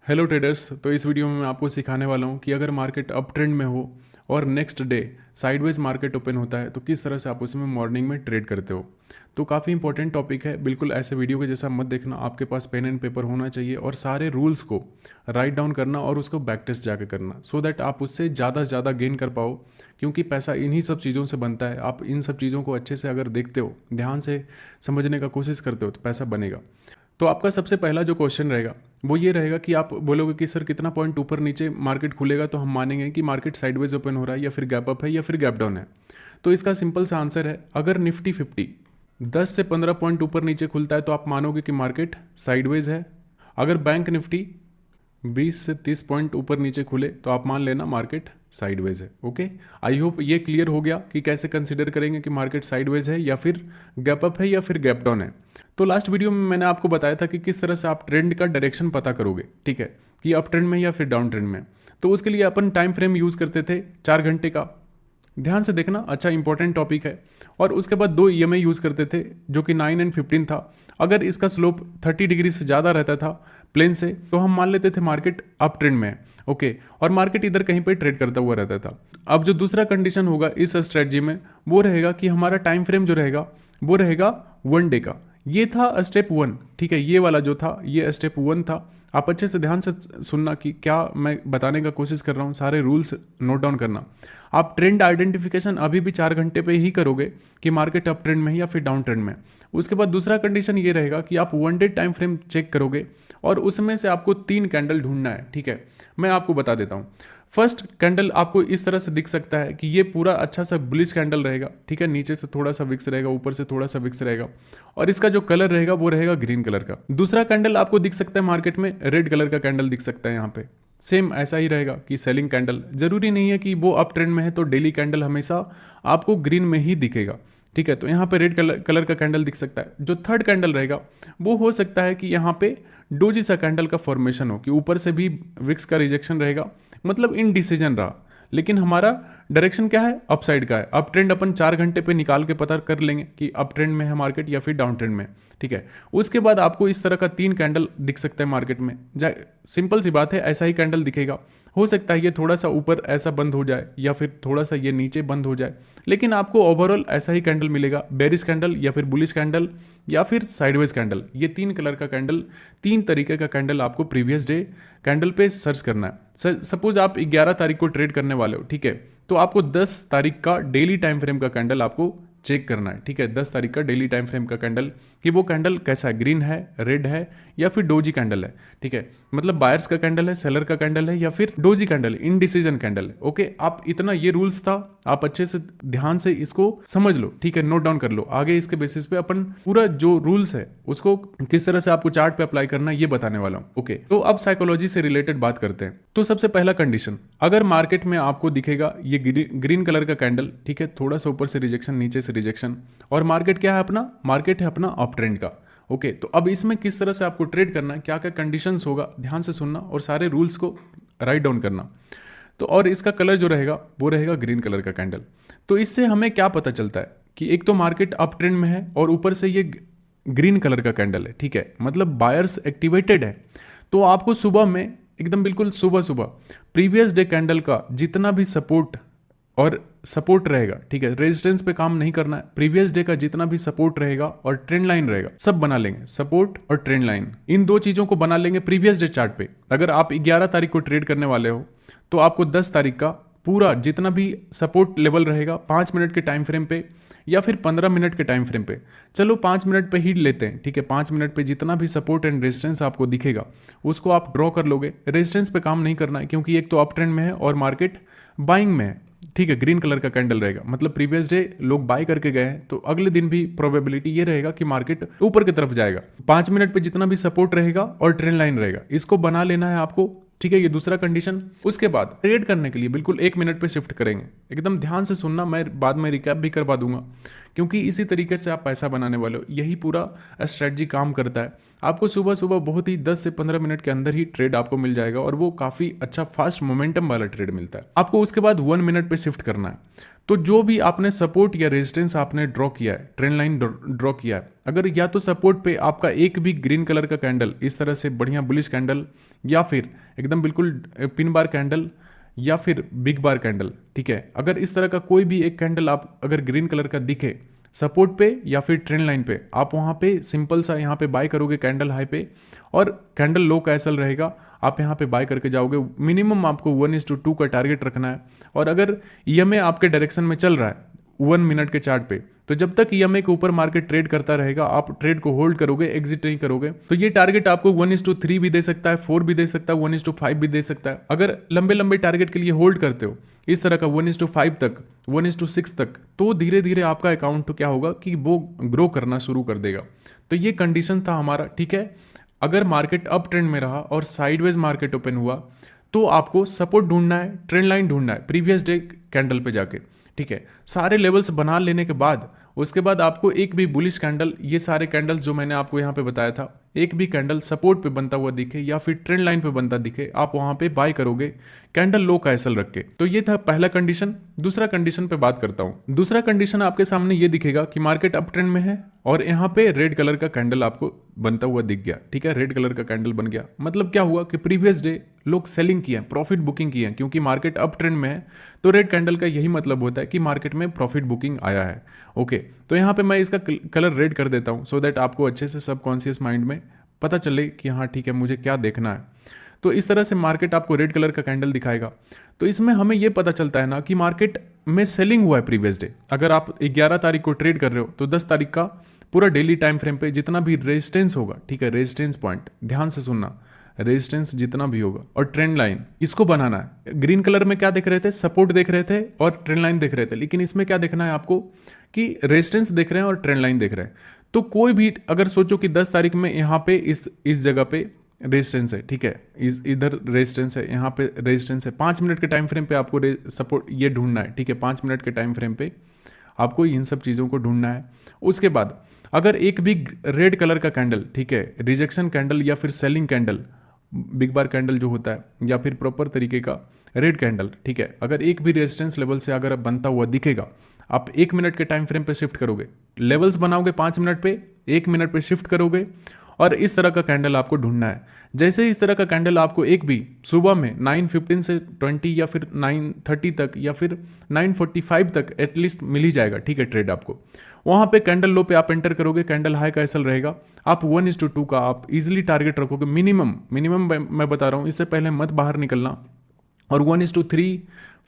Hello traders. तो इस video में मैं आपको सिखाने वाला हूँ कि अगर मार्केट अप ट्रेंड में हो और next day sideways market open होता है तो किस तरह से आप उसमें मॉर्निंग में ट्रेड करते हो। तो काफ़ी इंपॉर्टेंट टॉपिक है, बिल्कुल ऐसे वीडियो के जैसा मत देखना। आपके पास पेन एंड पेपर होना चाहिए और सारे रूल्स को राइट डाउन करना और उसको बैक टेस्ट जाकर करना, सो दैट आप उससे ज़्यादा से ज़्यादा गेन कर पाओ। क्योंकि पैसा इन्हीं सब चीज़ों से बनता है। आप इन सब चीज़ों को अच्छे से अगर देखते हो, ध्यान से समझने का कोशिश करते हो तो पैसा बनेगा। तो आपका सबसे पहला जो क्वेश्चन रहेगा वो ये रहेगा कि आप बोलोगे कि सर कितना पॉइंट ऊपर नीचे मार्केट खुलेगा तो हम मानेंगे कि मार्केट साइडवेज ओपन हो रहा है या फिर गैप अप है या फिर गैप डाउन है। तो इसका सिंपल सा आंसर है, अगर निफ्टी 50 10 से 15 पॉइंट ऊपर नीचे खुलता है तो आप मानोगे कि मार्केट साइडवेज है। अगर बैंक निफ्टी 20 से 30 पॉइंट ऊपर नीचे खुले तो आप मान लेना मार्केट साइडवेज है। ओके, आई होप ये क्लियर हो गया कि कैसे कंसिडर करेंगे कि मार्केट साइडवेज है या फिर गैप अप है या फिर गैप डाउन है। तो लास्ट वीडियो में मैंने आपको बताया था कि किस तरह से आप ट्रेंड का डायरेक्शन पता करोगे, ठीक है, कि अप ट्रेंड में या फिर डाउन ट्रेंड में। तो उसके लिए अपन टाइम फ्रेम यूज़ करते थे 4 घंटे का। ध्यान से देखना, अच्छा इंपॉर्टेंट टॉपिक है। और उसके बाद 2 EMA यूज़ करते थे जो कि 9 एंड 15 था। अगर इसका स्लोप 30 डिग्री से ज़्यादा रहता था प्लेन से तो हम मान लेते थे मार्केट अप ट्रेंड में है। ओके, और मार्केट इधर कहीं पे ट्रेड करता हुआ रहता था। अब जो दूसरा कंडीशन होगा इस स्ट्रेटजी में वो रहेगा कि हमारा टाइम फ्रेम जो रहेगा वो रहेगा 1 डे का। ये था स्टेप 1, ठीक है, ये वाला जो था ये स्टेप 1 था। आप अच्छे से ध्यान से सुनना कि क्या मैं बताने का कोशिश कर रहा हूँ, सारे रूल्स नोट डाउन करना। आप ट्रेंड आइडेंटिफिकेशन अभी भी 4 घंटे पे ही करोगे कि मार्केट अप ट्रेंड में है या फिर डाउन ट्रेंड में। उसके बाद दूसरा कंडीशन ये रहेगा कि आप 1 डे टाइम फ्रेम चेक करोगे और उसमें से आपको 3 कैंडल ढूंढना है, ठीक है। मैं आपको बता देता हूँ। फर्स्ट कैंडल आपको इस तरह से दिख सकता है कि ये पूरा अच्छा सा बुलिश कैंडल रहेगा, ठीक है, नीचे से थोड़ा सा विक्स रहेगा, ऊपर से थोड़ा सा विक्स रहेगा और इसका जो कलर रहेगा वो रहेगा ग्रीन कलर का। दूसरा कैंडल आपको दिख सकता है मार्केट में रेड कलर का कैंडल दिख सकता है यहाँ पे। सेम ऐसा ही रहेगा कि सेलिंग कैंडल, जरूरी नहीं है कि वो अप ट्रेंड में है तो डेली कैंडल हमेशा आपको ग्रीन में ही दिखेगा, ठीक है। तो यहाँ पे रेड कलर का कैंडल दिख सकता है। जो थर्ड कैंडल रहेगा वो हो सकता है कि यहाँ पे डोजी सा कैंडल का फॉर्मेशन हो कि ऊपर से भी विक्स का रिजेक्शन रहेगा, मतलब इनडिसीजन रहा, लेकिन हमारा डायरेक्शन क्या है, अपसाइड का है। अप ट्रेंड अपन 4 घंटे पे निकाल के पता कर लेंगे कि अप ट्रेंड में है मार्केट या फिर डाउन ट्रेंड में, ठीक है। उसके बाद आपको इस तरह का 3 कैंडल दिख सकता है मार्केट में। सिंपल सी बात है, ऐसा ही कैंडल दिखेगा। हो सकता है ये थोड़ा सा ऊपर ऐसा बंद हो जाए या फिर थोड़ा सा ये नीचे बंद हो जाए, लेकिन आपको ओवरऑल ऐसा ही कैंडल मिलेगा, बेरिश कैंडल या फिर बुलिश कैंडल या फिर साइडवेज कैंडल। ये 3 कलर का कैंडल, 3 तरीके का कैंडल आपको प्रीवियस डे कैंडल पे सर्च करना है। सपोज आप 11 तारीख को ट्रेड करने वाले हो, ठीक है, तो आपको 10 तारीख का डेली टाइम फ्रेम का कैंडल आपको चेक करना है, ठीक है। 10 तारीख का डेली टाइम फ्रेम का कैंडल कि वो कैंडल कैसा है, ग्रीन है, रेड है या फिर डोजी कैंडल है, ठीक है। मतलब बायर्स का कैंडल है, सेलर का कैंडल है या फिर डोजी कैंडल, इनडिसीजन कैंडल है। ओके, आप इतना ये रूल्स था, आप अच्छे से ध्यान से इसको समझ लो, ठीक है, नोट डाउन कर लो। आगे इसके बेसिस पे अपन पूरा जो रूल्स है उसको किस तरह से आपको चार्ट पे अप्लाई करना है ये बताने वाला हूँ। ओके, तो अब साइकोलॉजी से रिलेटेड बात करते हैं। तो सबसे पहला कंडीशन, अगर मार्केट में आपको दिखेगा ये ग्रीन कलर का कैंडल, ठीक है, थोड़ा सा ऊपर से रिजेक्शन, नीचे से रिजेक्शन, और मार्केट क्या है अपना, मार्केट है अपना अप ट्रेंड का। ओके, तो अब इसमें किस तरह से आपको ट्रेड करना है, क्या क्या कंडीशंस होगा, ध्यान से सुनना और सारे रूल्स को राइट डाउन करना। तो और इसका कलर जो रहेगा वो रहेगा ग्रीन कलर का कैंडल। तो इससे हमें क्या पता चलता है कि एक तो मार्केट अप ट्रेंड में है और ऊपर से ये ग्रीन कलर का कैंडल है, ठीक है, मतलब बायर्स एक्टिवेटेड है। तो आपको सुबह में एकदम बिल्कुल सुबह सुबह प्रीवियस डे कैंडल का जितना भी सपोर्ट और सपोर्ट रहेगा, ठीक है, रेजिस्टेंस पे काम नहीं करना है। प्रीवियस डे का जितना भी सपोर्ट रहेगा और ट्रेंड लाइन रहेगा सब बना लेंगे, सपोर्ट और ट्रेंड लाइन, इन 2 चीजों को बना लेंगे प्रीवियस डे चार्ट पे। अगर आप 11 तारीख को ट्रेड करने वाले हो तो आपको 10 तारीख का पूरा जितना भी सपोर्ट लेवल रहेगा 5 मिनट के टाइम फ्रेम पे या फिर 15 मिनट के टाइम फ्रेम पे, चलो 5 मिनट पे ही लेते हैं, ठीक है। 5 मिनट पे जितना भी सपोर्ट एंड रेजिस्टेंस आपको दिखेगा उसको आप ड्रॉ कर लोगे। रेजिस्टेंस पे काम नहीं करना है क्योंकि एक तो अप ट्रेंड में है और मार्केट बाइंग में है, ठीक है। ग्रीन कलर का कैंडल रहेगा, मतलब प्रीवियस डे लोग बाय करके गए हैं तो अगले दिन भी प्रोबेबिलिटी ये रहेगा कि मार्केट ऊपर की तरफ जाएगा। 5 मिनट पे जितना भी सपोर्ट रहेगा और ट्रेंड लाइन रहेगा, इसको बना लेना है आपको, ठीक है। ये दूसरा कंडीशन। उसके बाद ट्रेड करने के लिए बिल्कुल 1 मिनट पे शिफ्ट करेंगे, एकदम ध्यान से सुनना, मैं बाद में रिकैप भी करवा दूंगा क्योंकि इसी तरीके से आप पैसा बनाने वाले हो। यही पूरा स्ट्रेटजी काम करता है। आपको सुबह सुबह बहुत ही 10 से 15 मिनट के अंदर ही ट्रेड आपको मिल जाएगा और वो काफ़ी अच्छा फास्ट मोमेंटम वाला ट्रेड मिलता है। आपको उसके बाद 1 मिनट पे शिफ्ट करना है। तो जो भी आपने सपोर्ट या रेजिस्टेंस आपने ड्रॉ किया है, ट्रेंड लाइन ड्रॉ किया है, अगर या तो सपोर्ट पे आपका एक भी ग्रीन कलर का कैंडल इस तरह से बढ़िया बुलिश कैंडल, या फिर एकदम बिल्कुल पिन बार कैंडल, या फिर बिग बार कैंडल, ठीक है, अगर इस तरह का कोई भी एक कैंडल आप अगर ग्रीन कलर का दिखे सपोर्ट पे या फिर ट्रेंड लाइन पे, आप वहाँ पे सिंपल सा यहाँ पे बाय करोगे कैंडल हाई पे, और कैंडल लो का ऐसा रहेगा, आप यहाँ पे बाय करके जाओगे। मिनिमम आपको 1:2 का टारगेट रखना है। और अगर ईएमए आपके डायरेक्शन में चल रहा है 1 मिनट के चार्ट पे, तो जब तक ईएमए के ऊपर मार्केट ट्रेड करता रहेगा आप ट्रेड को होल्ड करोगे, एग्जिट नहीं करोगे। तो ये टारगेट आपको 1:3 भी दे सकता है, 4 भी दे सकता है, 1:5 भी दे सकता है। अगर लंबे लंबे टारगेट के लिए होल्ड करते हो इस तरह का 1:5 तक, 1:6 तक, तो धीरे धीरे आपका अकाउंट तो क्या होगा कि वो ग्रो करना शुरू कर देगा। तो ये कंडीशन था हमारा, ठीक है। अगर मार्केट अप ट्रेंड में रहा और साइडवेज मार्केट ओपन हुआ तो आपको सपोर्ट ढूंढना है, ट्रेंड लाइन ढूंढना है प्रीवियस डे कैंडल पे जाके, ठीक है। सारे लेवल्स बना लेने के बाद उसके बाद आपको एक भी बुलिश कैंडल, ये सारे कैंडल्स जो मैंने आपको यहाँ पे बताया था, एक भी कैंडल सपोर्ट पे बनता हुआ दिखे या फिर ट्रेंड लाइन पे बनता दिखे, आप वहाँ पे बाय करोगे कैंडल लो का एसएल रख के। तो ये था पहला कंडीशन। दूसरा कंडीशन पे बात करता हूँ। दूसरा कंडीशन आपके सामने ये दिखेगा कि मार्केट अप ट्रेंड में है और यहाँ पे रेड कलर का कैंडल आपको बनता हुआ दिख गया, ठीक है, रेड कलर का कैंडल बन गया। मतलब क्या हुआ कि प्रीवियस डे लोग सेलिंग किए, प्रॉफिट बुकिंग किए, क्योंकि मार्केट अप ट्रेंड में है। तो रेड कैंडल का यही मतलब होता है कि मार्केट में प्रॉफिट बुकिंग आया है। ओके, तो यहाँ पे मैं इसका कलर रेड कर देता हूँ सो दैट आपको अच्छे से सबकॉन्शियस माइंड में पता चले कि हाँ ठीक है मुझे क्या देखना है। तो इस तरह से मार्केट आपको रेड कलर का कैंडल दिखाएगा। तो इसमें हमें यह पता चलता है ना कि मार्केट में सेलिंग हुआ है प्रीवियस डे। अगर आप 11 तारीख को ट्रेड कर रहे हो तो 10 तारीख का पूरा डेली टाइम फ्रेम पे जितना भी रेजिस्टेंस होगा, ठीक है, रेजिस्टेंस पॉइंट, ध्यान से सुनना, रेजिस्टेंस जितना भी होगा और ट्रेंड लाइन, इसको बनाना है। ग्रीन कलर में क्या देख रहे थे, सपोर्ट देख रहे थे और ट्रेंड लाइन देख रहे थे, लेकिन इसमें क्या देखना है आपको कि रेजिस्टेंस देख रहे हैं और ट्रेंड लाइन देख रहे हैं। तो कोई भी अगर सोचो कि 10 तारीख में यहाँ पे इस जगह पे रेजिस्टेंस है, ठीक है, इधर रेजिस्टेंस है, यहाँ पे रेजिस्टेंस है, 5 मिनट के टाइम फ्रेम पे आपको सपोर्ट ये ढूंढना है, ठीक है, 5 मिनट के टाइम फ्रेम पे आपको इन सब चीज़ों को ढूंढना है। उसके बाद अगर एक भी रेड कलर का कैंडल, ठीक है, रिजेक्शन कैंडल या फिर सेलिंग कैंडल, बिग बार कैंडल जो होता है, या फिर प्रॉपर तरीके का रेड कैंडल, ठीक है, अगर एक भी रेजिस्टेंस लेवल से अगर बनता हुआ दिखेगा, आप 1 मिनट के टाइम फ्रेम पे शिफ्ट करोगे, लेवल्स बनाओगे 5 मिनट पे, 1 मिनट पे शिफ्ट करोगे और इस तरह का कैंडल आपको ढूंढना है। जैसे ही इस तरह का कैंडल आपको एक भी सुबह में 9:15 से 20 या फिर 9:30 तक या फिर 9:45 तक एटलीस्ट मिल ही जाएगा, ठीक है, ट्रेड आपको। वहाँ पे कैंडल लो पे आप एंटर करोगे, कैंडल हाई का एसएल रहेगा, आप 1:2 का आप इजीली टारगेट रखोगे। मिनिमम मैं बता रहा हूँ, इससे पहले मत बाहर निकलना। और 1:3,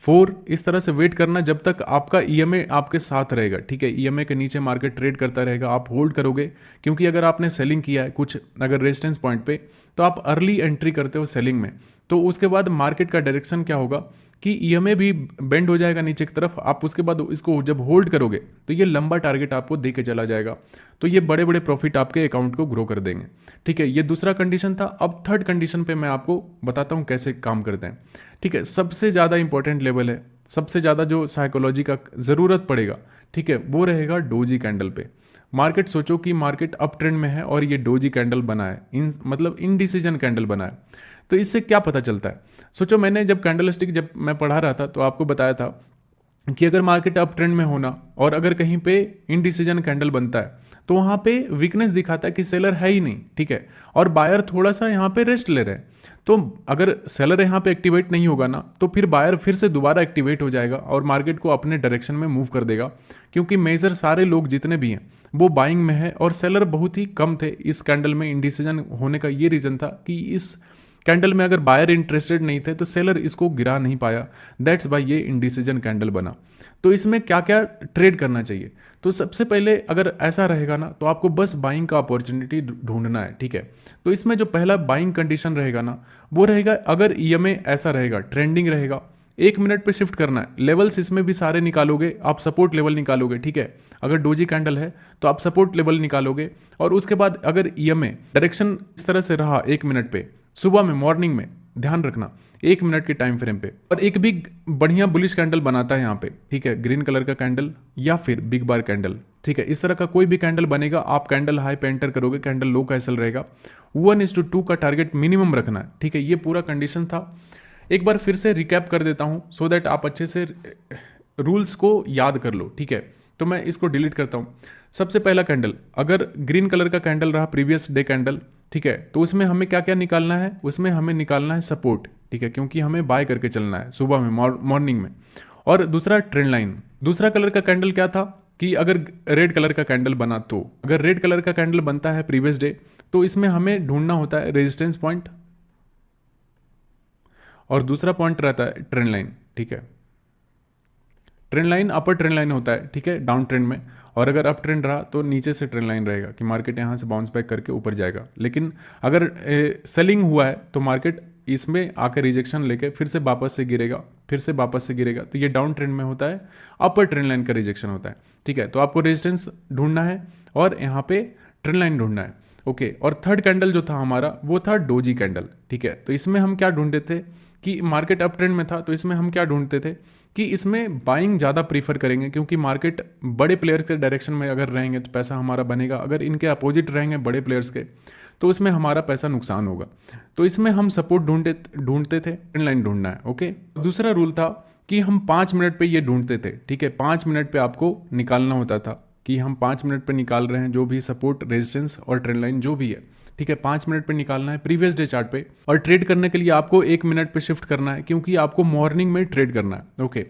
4 इस तरह से वेट करना जब तक आपका ईएमए आपके साथ रहेगा, ठीक है। ईएमए के नीचे मार्केट ट्रेड करता रहेगा, आप होल्ड करोगे, क्योंकि अगर आपने सेलिंग किया है कुछ अगर रेजिस्टेंस पॉइंट पे, तो आप अर्ली एंट्री करते हो सेलिंग में। तो उसके बाद मार्केट का डायरेक्शन क्या होगा कि ईएमए भी बेंड हो जाएगा नीचे की तरफ, आप उसके बाद इसको जब होल्ड करोगे तो ये लंबा टारगेट आपको दे के चला जाएगा। तो ये बड़े बड़े प्रॉफिट आपके अकाउंट को ग्रो कर देंगे, ठीक है। ये दूसरा कंडीशन था। अब थर्ड कंडीशन पे मैं आपको बताता हूँ कैसे काम करते हैं, ठीक है। सबसे ज़्यादा इंपॉर्टेंट लेवल है, सबसे ज़्यादा जो साइकोलॉजी का ज़रूरत पड़ेगा, ठीक है, वो रहेगा डोजी कैंडल पे। मार्केट सोचो कि मार्केट अप ट्रेंड में है और ये डोजी कैंडल बना है, मतलब इनडिसीजन कैंडल बना है। तो इससे क्या पता चलता है, सोचो मैंने जब कैंडलस्टिक जब मैं पढ़ा रहा था तो आपको बताया था कि अगर मार्केट अप ट्रेंड में होना और अगर कहीं पे इनडिसीजन कैंडल बनता है तो वहाँ पे वीकनेस दिखाता है कि सेलर है ही नहीं, ठीक है, और बायर थोड़ा सा यहाँ पे रेस्ट ले रहे हैं। तो अगर सेलर यहाँ पे एक्टिवेट नहीं होगा ना तो फिर बायर फिर से दोबारा एक्टिवेट हो जाएगा और मार्केट को अपने डायरेक्शन में मूव कर देगा, क्योंकि मेजर सारे लोग जितने भी हैं वो बाइंग में है और सेलर बहुत ही कम थे। इस कैंडल में इनडिसीजन होने का ये रीज़न था कि इस कैंडल में अगर बायर इंटरेस्टेड नहीं थे तो सेलर इसको गिरा नहीं पाया, दैट्स वाई ये इनडिसीजन कैंडल बना। तो इसमें क्या क्या ट्रेड करना चाहिए, तो सबसे पहले अगर ऐसा रहेगा ना तो आपको बस बाइंग का अपॉर्चुनिटी ढूंढना है, ठीक है। तो इसमें जो पहला बाइंग कंडीशन रहेगा ना वो रहेगा अगर ईएमए ऐसा रहेगा, ट्रेंडिंग रहेगा, 1 मिनट पे शिफ्ट करना है। लेवल्स इसमें भी सारे निकालोगे, आप सपोर्ट लेवल निकालोगे, ठीक है। अगर डोजी कैंडल है तो आप सपोर्ट लेवल निकालोगे और उसके बाद अगर ईएमए डायरेक्शन इस तरह से रहा 1 मिनट पे, सुबह में मॉर्निंग में ध्यान रखना 1 मिनट के टाइम फ्रेम पे, और एक भी बढ़िया बुलिश कैंडल बनाता है यहाँ पे, ठीक है, ग्रीन कलर का कैंडल या फिर बिग बार कैंडल, ठीक है, इस तरह का कोई भी कैंडल बनेगा, आप कैंडल हाई पे एंटर करोगे, कैंडल लो कैसल रहेगा, 1:2 का टारगेट मिनिमम रखना है, ठीक है। ये पूरा कंडीशन था। एक बार फिर से रिकैप कर देता हूँ सो दैट आप अच्छे से रूल्स को याद कर लो, ठीक है। तो मैं इसको डिलीट करता हूँ। सबसे पहला कैंडल, अगर ग्रीन कलर का कैंडल रहा प्रीवियस डे कैंडल, ठीक है, तो उसमें हमें क्या क्या निकालना है, उसमें हमें निकालना है सपोर्ट, ठीक है, क्योंकि हमें बाय करके चलना है सुबह में, मॉर्निंग में। और दूसरा ट्रेंड लाइन। दूसरा कलर का कैंडल क्या था कि अगर रेड कलर का कैंडल बना, तो अगर रेड कलर का कैंडल बनता है प्रीवियस डे, तो इसमें हमें ढूंढना होता है रेजिस्टेंस पॉइंट, और दूसरा पॉइंट रहता है ट्रेंड लाइन, ठीक है। ट्रेंड लाइन अपर ट्रेंड लाइन होता है, ठीक है, डाउन ट्रेंड में, और अगर अप ट्रेंड रहा तो नीचे से ट्रेंड लाइन रहेगा कि मार्केट यहाँ से बाउंस बैक करके ऊपर जाएगा। लेकिन अगर सेलिंग हुआ है तो मार्केट इसमें आकर रिजेक्शन लेके फिर से वापस से गिरेगा, फिर से वापस से गिरेगा, तो ये डाउन ट्रेंड में होता है, अपर ट्रेंड लाइन का रिजेक्शन होता है, ठीक है। तो आपको रेजिस्टेंस ढूंढना है और यहाँ पे ट्रेंड लाइन ढूंढना है, ओके। और थर्ड कैंडल जो था हमारा वो था डोजी कैंडल, ठीक है। तो इसमें हम क्या ढूंढते थे कि मार्केट अप ट्रेंड में था, तो इसमें हम क्या ढूंढते थे कि इसमें बाइंग ज़्यादा प्रीफर करेंगे, क्योंकि मार्केट बड़े प्लेयर के डायरेक्शन में अगर रहेंगे तो पैसा हमारा बनेगा, अगर इनके अपोजिट रहेंगे बड़े प्लेयर्स के तो उसमें हमारा पैसा नुकसान होगा। तो इसमें हम सपोर्ट ढूंढते थे, ट्रेंड लाइन ढूंढना है, ओके। दूसरा रूल था कि हम 5 मिनट पे ये ढूंढते थे, ठीक है, 5 मिनट पे आपको निकालना होता था कि हम 5 मिनट पे निकाल रहे हैं जो भी सपोर्ट, रेजिस्टेंस और ट्रेंड लाइन जो भी है, ठीक है, 5 मिनट पे निकालना है प्रीवियस डे चार्ट पे। और ट्रेड करने के लिए आपको 1 मिनट पे शिफ्ट करना है, क्योंकि आपको मॉर्निंग में ट्रेड करना है, ओके।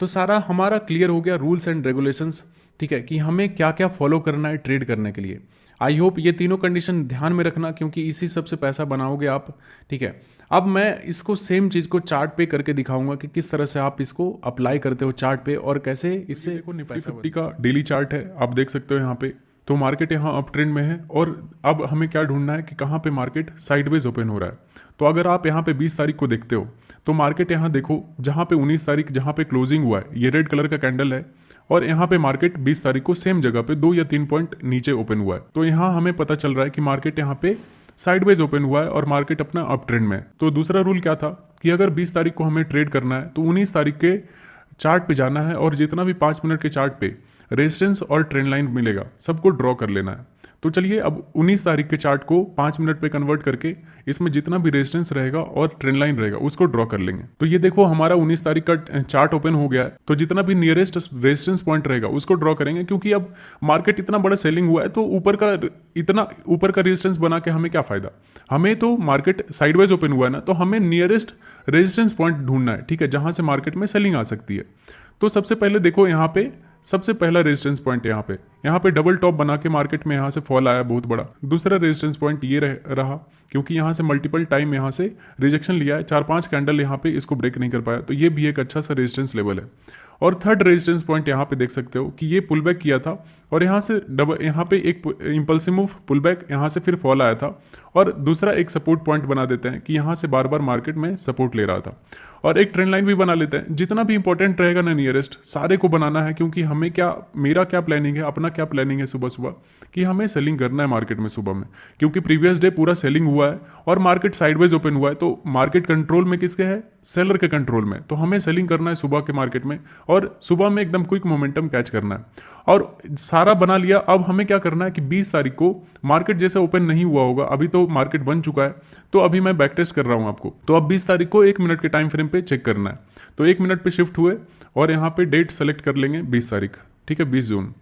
तो सारा हमारा क्लियर हो गया रूल्स एंड रेगुलेशंस, ठीक है, कि हमें क्या क्या फॉलो करना है ट्रेड करने के लिए। आई होप ये तीनों कंडीशन ध्यान में रखना, क्योंकि इसी सब से पैसा बनाओगे आप, ठीक है। अब मैं इसको सेम चीज़ को चार्ट पे करके दिखाऊंगा कि किस तरह से आप इसको अप्लाई करते हो चार्ट पे और कैसे इससे निफ्टी 50 का डेली चार्ट है, आप देख सकते हो यहाँ पे। तो मार्केट यहाँ अप ट्रेंड में है, और अब हमें क्या ढूंढना है कि कहाँ पे मार्केट साइडवेज ओपन हो रहा है। तो अगर आप यहाँ पे 20 तारीख को देखते हो तो मार्केट यहाँ देखो, जहाँ पे 19 तारीख जहाँ पे क्लोजिंग हुआ है, ये रेड कलर का कैंडल है, और यहाँ पे मार्केट 20 तारीख को सेम जगह पे 2 या 3 पॉइंट नीचे ओपन हुआ है। तो यहाँ हमें पता चल रहा है कि मार्केट यहाँ पे साइडवेज ओपन हुआ है और मार्केट अपना अप ट्रेंड में है। तो दूसरा रूल क्या था कि अगर 20 तारीख को हमें ट्रेड करना है तो 19 तारीख के चार्ट पे जाना है, और जितना भी 5 मिनट के चार्ट पे रेजिस्टेंस और ट्रेंड लाइन मिलेगा सबको ड्रॉ कर लेना है। तो चलिए अब 19 तारीख के चार्ट को 5 मिनट पे कन्वर्ट करके इसमें जितना भी रेजिस्टेंस रहेगा और ट्रेंड लाइन रहेगा उसको ड्रॉ कर लेंगे। तो ये देखो हमारा 19 तारीख का चार्ट ओपन हो गया है, तो जितना भी नियरेस्ट रेजिस्टेंस पॉइंट रहेगा उसको ड्रॉ करेंगे, क्योंकि अब मार्केट इतना बड़ा सेलिंग हुआ है तो इतना ऊपर का रेजिस्टेंस बना के हमें क्या फायदा। हमें तो मार्केट साइडवेज ओपन हुआ है ना, तो हमें नियरेस्ट रेजिस्टेंस पॉइंट ढूंढना है, ठीक है, जहां से मार्केट में सेलिंग आ सकती है। तो सबसे पहले देखो यहाँ पे सबसे पहला रेजिस्टेंस पॉइंट यहाँ पे डबल टॉप बना के मार्केट में यहाँ से फॉल आया बहुत बड़ा। दूसरा रेजिस्टेंस पॉइंट ये रहा, क्योंकि यहाँ से मल्टीपल टाइम यहाँ से रिजेक्शन लिया है, 4-5 कैंडल यहाँ पे इसको ब्रेक नहीं कर पाया, तो ये भी एक अच्छा सा रेजिस्टेंस लेवल है। और थर्ड रेजिस्टेंस पॉइंट यहाँ पे देख सकते हो कि ये पुल बैक किया था, और यहाँ से यहाँ पे एक इंपल्सिव मूव पुल बैक, यहाँ से फिर फॉल आया था, और दूसरा एक सपोर्ट पॉइंट बना देते हैं कि यहाँ से बार बार मार्केट में सपोर्ट ले रहा था, और एक ट्रेंड लाइन भी बना लेते हैं। जितना भी इंपॉर्टेंट रहेगा ना नियरेस्ट सारे को बनाना है, क्योंकि हमें क्या, मेरा क्या प्लानिंग है, अपना क्या प्लानिंग है सुबह सुबह कि हमें सेलिंग करना है मार्केट में सुबह में, क्योंकि प्रीवियस डे पूरा सेलिंग हुआ है और मार्केट साइडवेज ओपन हुआ है। तो मार्केट कंट्रोल में किसके है, सेलर के कंट्रोल में, तो हमें सेलिंग करना है सुबह के मार्केट में, और सुबह में एकदम क्विक मोमेंटम कैच करना है। और सारा बना लिया, अब हमें क्या करना है कि 20 तारीख को मार्केट जैसे ओपन नहीं हुआ होगा, अभी तो मार्केट बन चुका है, तो अभी मैं बैक टेस्ट कर रहा हूं आपको। तो अब 20 तारीख को 1 मिनट के टाइम फ्रेम पे चेक करना है। तो 1 मिनट पे शिफ्ट हुए और यहाँ पे डेट सेलेक्ट कर लेंगे 20 तारीख, ठीक है, 20 जून।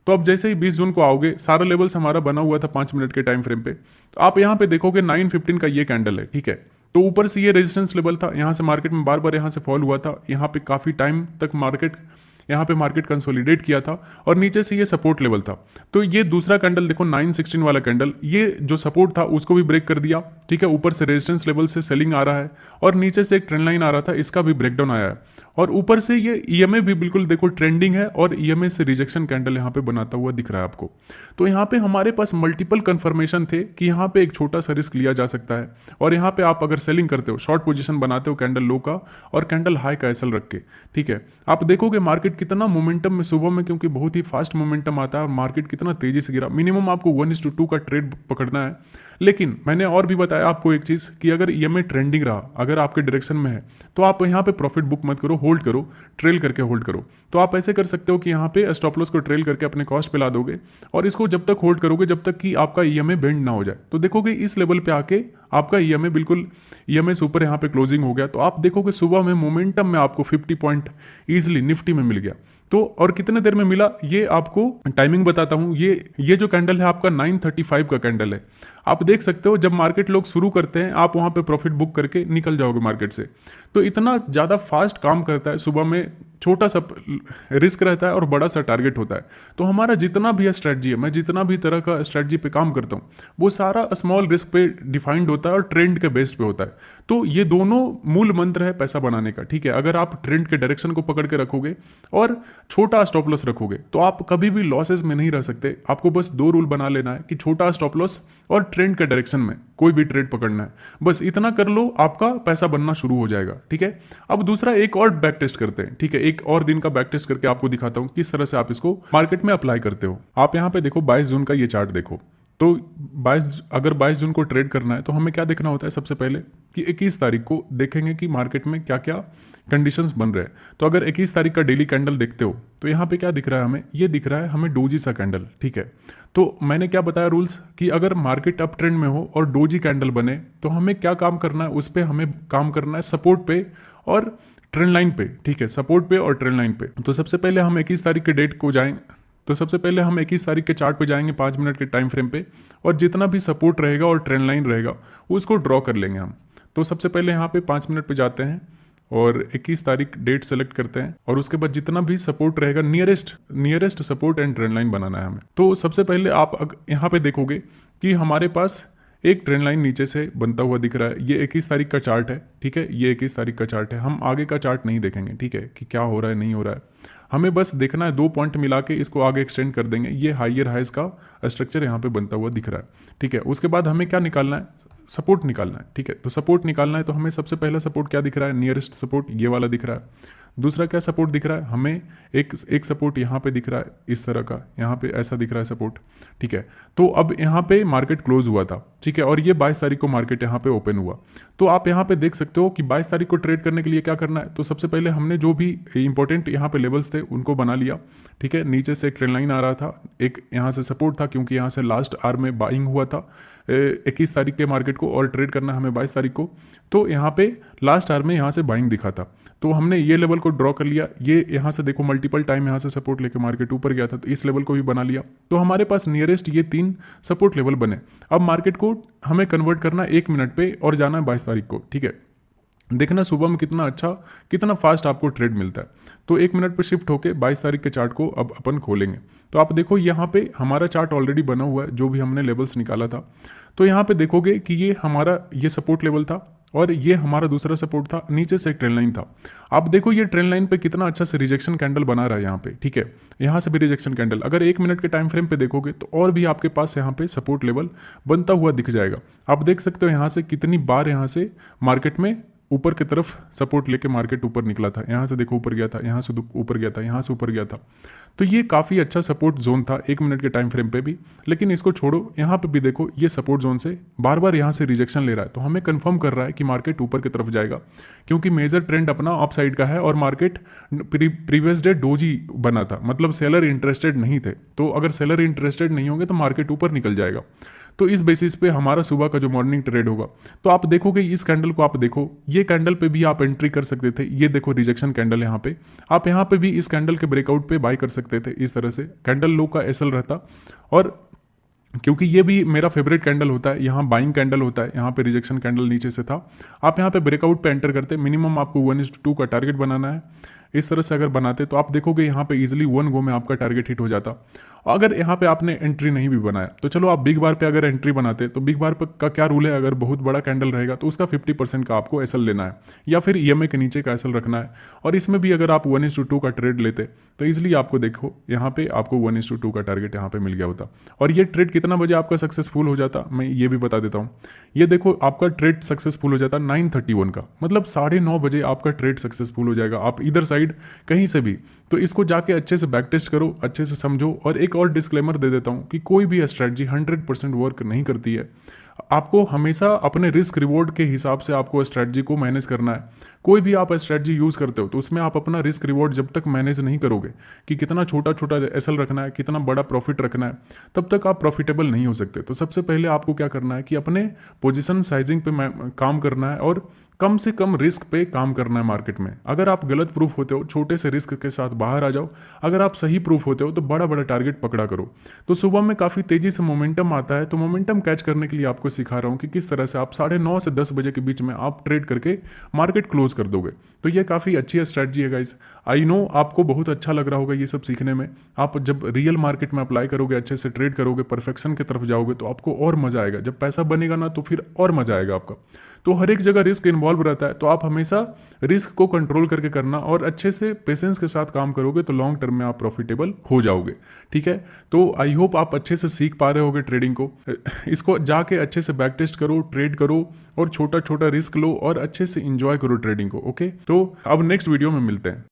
तो अब जैसे ही 20 जून को आओगे, सारा लेवल्स हमारा बना हुआ था 5 मिनट के टाइम फ्रेम पे, तो आप यहाँ पे देखोगे 9:15 का ये कैंडल है, ठीक है। तो ऊपर से ये रेजिस्टेंस लेवल था, यहाँ से मार्केट में बार बार यहाँ से फॉल हुआ था, यहाँ पे काफ़ी टाइम तक मार्केट कंसोलिडेट किया था, और नीचे से ये सपोर्ट लेवल था। तो ये दूसरा कैंडल देखो 9:16 वाला कैंडल, ये जो सपोर्ट था उसको भी ब्रेक कर दिया, ठीक है। ऊपर से रेजिस्टेंस लेवल से सेलिंग आ रहा है, और नीचे से एक ट्रेंड लाइन आ रहा था, इसका भी ब्रेकडाउन आया है, और ऊपर से ये ईएमए भी बिल्कुल देखो ट्रेंडिंग है, और ईएमए से रिजेक्शन कैंडल यहाँ पे बनाता हुआ दिख रहा है आपको। तो यहाँ पे हमारे पास मल्टीपल कंफर्मेशन थे कि यहाँ पे एक छोटा सा रिस्क लिया जा सकता है, और यहाँ पे आप अगर सेलिंग करते हो, शॉर्ट पोजीशन बनाते हो कैंडल लो का और कैंडल हाई का एसएल रख के, ठीक है, आप देखोगे मार्केट कितना मोमेंटम में सुबह में, क्योंकि बहुत ही फास्ट मोमेंटम आता है, और मार्केट कितना तेजी से गिरा। मिनिमम आपको 1:2 का ट्रेड पकड़ना है, लेकिन मैंने और भी बताया आपको एक चीज़ कि अगर ईएमए ट्रेंडिंग रहा, अगर आपके डायरेक्शन में है, तो आप यहाँ पे प्रॉफिट बुक मत करो, होल्ड करो, ट्रेल करके होल्ड करो। तो आप ऐसे कर सकते हो कि यहाँ पे स्टॉप लॉस को ट्रेल करके अपने कॉस्ट पे ला दोगे और इसको जब तक होल्ड करोगे जब तक कि आपका ईएमए बेंड ना हो जाए। तो देखोगे इस लेवल पे आके आपका ईएमए बिल्कुल ईएमए से ऊपर यहाँ पे क्लोजिंग हो गया, तो आप देखोगे सुबह में मोमेंटम में आपको 50 पॉइंट ईजिली निफ्टी में मिल गया। तो और कितने देर में मिला ये आपको टाइमिंग बताता हूँ। ये जो कैंडल है आपका 9:35 का कैंडल है। आप देख सकते हो जब मार्केट लोग शुरू करते हैं आप वहाँ पे प्रॉफिट बुक करके निकल जाओगे मार्केट से। तो इतना ज़्यादा फास्ट काम करता है, सुबह में छोटा सा रिस्क रहता है और बड़ा सा टारगेट होता है। तो हमारा जितना भी स्ट्रेटजी है, मैं जितना भी तरह का स्ट्रेटजी पे काम करता हूँ वो सारा स्मॉल रिस्क पे डिफाइंड होता है और ट्रेंड के बेस्ड पे होता है। तो ये दोनों मूल मंत्र है पैसा बनाने का, ठीक है। अगर आप ट्रेंड के डायरेक्शन को पकड़ के रखोगे और छोटा स्टॉप लॉस रखोगे तो आप कभी भी लॉसेस में नहीं रह सकते। आपको बस 2 रूल बना लेना है कि छोटा स्टॉप लॉस और ट्रेंड के डायरेक्शन में कोई भी ट्रेड पकड़ना है, बस इतना कर लो, आपका पैसा बनना शुरू हो जाएगा, ठीक है। अब दूसरा एक और बैक टेस्ट करते हैं, ठीक है। एक और दिन का बैक टेस्ट करके आपको दिखाता हूं किस तरह से आप इसको मार्केट में अप्लाई करते हो। आप यहां पे देखो 22 जून का ये चार्ट देखो। तो 22 जून को ट्रेड करना है तो हमें क्या देखना होता है, सबसे पहले कि 21 तारीख को देखेंगे कि मार्केट में क्या क्या कंडीशंस बन रहे हैं। तो अगर 21 तारीख का डेली कैंडल देखते हो तो यहाँ पे क्या दिख रहा है हमें, ये दिख रहा है हमें डोजी सा कैंडल, ठीक है। तो मैंने क्या बताया रूल्स कि अगर मार्केट अप ट्रेंड में हो और डोजी कैंडल बने तो हमें क्या काम करना है, उस पर हमें काम करना है सपोर्ट पे और ट्रेंड लाइन पे, ठीक है, सपोर्ट पे और ट्रेंड लाइन पे। तो सबसे पहले हम 21 तारीख के डेट को जाएंगे, तो सबसे पहले हम 21 तारीख के चार्ट पे जाएंगे 5 मिनट के टाइम फ्रेम पे, और जितना भी सपोर्ट रहेगा और ट्रेंड लाइन रहेगा उसको ड्रॉ कर लेंगे हम। तो सबसे पहले यहाँ पे 5 मिनट पे जाते हैं और 21 तारीख डेट सेलेक्ट करते हैं और उसके बाद जितना भी सपोर्ट रहेगा nearest support and trend line बनाना है हमें। तो सबसे पहले आप यहाँ पे देखोगे कि हमारे पास एक ट्रेंड लाइन नीचे से बनता हुआ दिख रहा है। ये 21 तारीख का चार्ट है, ठीक है, ये 21 तारीख का चार्ट है। हम आगे का चार्ट नहीं देखेंगे, ठीक है, कि क्या हो रहा है नहीं हो रहा है, हमें बस देखना है 2 पॉइंट मिला के इसको आगे एक्सटेंड कर देंगे। ये हायर हाइज का स्ट्रक्चर यहाँ पे बनता हुआ दिख रहा है, ठीक है। उसके बाद हमें क्या निकालना है, सपोर्ट निकालना है, ठीक है। तो सपोर्ट निकालना है तो हमें सबसे पहला सपोर्ट क्या दिख रहा है, नियरेस्ट सपोर्ट ये वाला दिख रहा है। दूसरा क्या सपोर्ट दिख रहा है हमें, एक सपोर्ट यहाँ पे दिख रहा है इस तरह का, यहाँ पे ऐसा दिख रहा है सपोर्ट, ठीक है। तो अब यहाँ पे मार्केट क्लोज हुआ था, ठीक है, और ये 22 तारीख को मार्केट यहाँ पे ओपन हुआ। तो आप यहाँ पे देख सकते हो कि 22 तारीख को ट्रेड करने के लिए क्या करना है। तो सबसे पहले हमने जो भी इंपॉर्टेंट यहाँ पे लेवल्स थे उनको बना लिया, ठीक है। नीचे से एक ट्रेंड लाइन आ रहा था, एक यहाँ से सपोर्ट था क्योंकि यहाँ से लास्ट आवर में बाइंग हुआ था 21 तारीख के मार्केट को, और ट्रेड करना हमें 22 तारीख को। तो यहाँ पे लास्ट आवर में यहाँ से बाइंग दिखा था, तो हमने ये लेवल को ड्रॉ कर लिया। ये यहाँ से देखो मल्टीपल टाइम यहाँ से सपोर्ट लेके मार्केट ऊपर गया था, तो इस लेवल को भी बना लिया। तो हमारे पास नियरेस्ट ये 3 सपोर्ट लेवल बने। अब मार्केट को हमें कन्वर्ट करना 1 मिनट पे और जाना है 22 तारीख को, ठीक है। देखना सुबह में कितना अच्छा कितना फास्ट आपको ट्रेड मिलता है। तो 1 मिनट पर शिफ्ट होके 22 तारीख के चार्ट को अब अपन खोलेंगे। तो आप देखो यहाँ पे हमारा चार्ट ऑलरेडी बना हुआ है, जो भी हमने लेवल्स निकाला था। तो यहाँ पे देखोगे कि ये हमारा ये सपोर्ट लेवल था और ये हमारा दूसरा सपोर्ट था, नीचे से एक ट्रेंड लाइन था। आप देखो ये ट्रेंड लाइन पे कितना अच्छा से रिजेक्शन कैंडल बना रहा है यहाँ पे, ठीक है। यहाँ से भी रिजेक्शन कैंडल, अगर 1 मिनट के टाइम फ्रेम पे देखोगे तो और भी आपके पास यहाँ पे सपोर्ट लेवल बनता हुआ दिख जाएगा। आप देख सकते हो यहाँ से कितनी बार यहाँ से मार्केट में ऊपर की तरफ सपोर्ट लेके मार्केट ऊपर निकला था। यहाँ से देखो ऊपर गया था, यहाँ से ऊपर गया था, यहाँ से ऊपर गया था। तो ये काफ़ी अच्छा सपोर्ट जोन था 1 मिनट के टाइम फ्रेम पे भी। लेकिन इसको छोड़ो, यहाँ पे भी देखो ये सपोर्ट जोन से बार बार यहाँ से रिजेक्शन ले रहा है, तो हमें कंफर्म कर रहा है कि मार्केट ऊपर की तरफ जाएगा, क्योंकि मेजर ट्रेंड अपना अप साइड का है और मार्केट प्रीवियस डे डोजी बना था, मतलब सेलर इंटरेस्टेड नहीं थे। तो अगर सेलर इंटरेस्टेड नहीं होंगे तो मार्केट ऊपर निकल जाएगा। तो इस बेसिस पे हमारा सुबह का जो मॉर्निंग ट्रेड होगा, तो आप देखोगे इस कैंडल को, आप देखो ये कैंडल पे भी आप एंट्री कर सकते थे। ये देखो रिजेक्शन कैंडल यहाँ पे, आप यहाँ पे भी इस कैंडल के ब्रेकआउट पे बाय कर सकते थे। इस तरह से कैंडल लो का एसएल रहता, और क्योंकि ये भी मेरा फेवरेट कैंडल होता है, यहाँ बाइंग कैंडल होता है, यहाँ पे रिजेक्शन कैंडल नीचे से था, आप यहाँ पे ब्रेकआउट पे एंटर करते, मिनिमम आपको 1:2 का टारगेट बनाना है। इस तरह से अगर बनाते तो आप देखोगे यहाँ पे इजीली 1 गो में आपका टारगेट हिट हो जाता। अगर यहाँ पे आपने एंट्री नहीं भी बनाया तो चलो आप बिग बार पे अगर एंट्री बनाते, तो बिग बार पे का क्या रूल है, अगर बहुत बड़ा कैंडल रहेगा तो उसका 50% का आपको एसएल लेना है, या फिर ईएमए के नीचे का एसएल रखना है। और इसमें भी अगर आप 1:2 का ट्रेड लेते तो इजिली आपको देखो यहाँ पे आपको 1:2 का टारगेट यहाँ पे मिल गया होता। और ये ट्रेड कितना बजे आपका सक्सेसफुल हो जाता, मैं ये भी बता देता हूँ। ये देखो आपका ट्रेड सक्सेसफुल हो जाता 9:31 का, मतलब 9:30 बजे आपका ट्रेड सक्सेसफुल हो जाएगा, आप इधर साइड कहीं से भी। तो इसको जाके अच्छे से बैक टेस्ट करो, अच्छे से समझो। और एक और डिस्क्लेमर दे देता हूँ कि कोई भी स्ट्रैटेजी 100% वर्क नहीं करती है। आपको हमेशा अपने रिस्क रिवॉर्ड के हिसाब से आपको स्ट्रैटेजी को मैनेज करना है। कोई भी आप स्ट्रैटेजी यूज़ करते हो तो उसमें आप अपना रिस्क रिवॉर्ड जब तक मैनेज नहीं करोगे कि कितना छोटा छोटा एसएल रखना है, कितना बड़ा प्रॉफिट रखना है, तब तक आप प्रॉफिटेबल नहीं हो सकते। तो सबसे पहले आपको क्या करना है कि अपने पोजीशन साइजिंग पे काम करना है और कम से कम रिस्क पे काम करना है मार्केट में। अगर आप गलत प्रूफ होते हो, छोटे से रिस्क के साथ बाहर आ जाओ। अगर आप सही प्रूफ होते हो तो बड़ा बड़ा टारगेट पकड़ा करो। तो सुबह में काफ़ी तेज़ी से मोमेंटम आता है, तो मोमेंटम कैच करने के लिए आपको सिखा रहा हूँ कि किस तरह से आप 9:30 से 10 बजे के बीच में आप ट्रेड करके मार्केट क्लोज कर दोगे। तो ये काफ़ी अच्छी स्ट्रैटेजी है गाइस। आई नो आपको बहुत अच्छा लग रहा होगा ये सब सीखने में। आप जब रियल मार्केट में अप्लाई करोगे, अच्छे से ट्रेड करोगे, परफेक्शन की तरफ जाओगे तो आपको और मज़ा आएगा। जब पैसा बनेगा ना तो फिर और मज़ा आएगा आपका। तो हर एक जगह रिस्क इन्वॉल्व रहता है, तो आप हमेशा रिस्क को कंट्रोल करके करना और अच्छे से पेशेंस के साथ काम करोगे तो लॉन्ग टर्म में आप प्रॉफिटेबल हो जाओगे। ठीक है, तो आई होप आप अच्छे से सीख पा रहे होगे ट्रेडिंग को। इसको जाके अच्छे से बैक टेस्ट करो, ट्रेड करो और छोटा छोटा रिस्क लो और अच्छे से इंजॉय करो ट्रेडिंग को। ओके, तो अब नेक्स्ट वीडियो में मिलते हैं।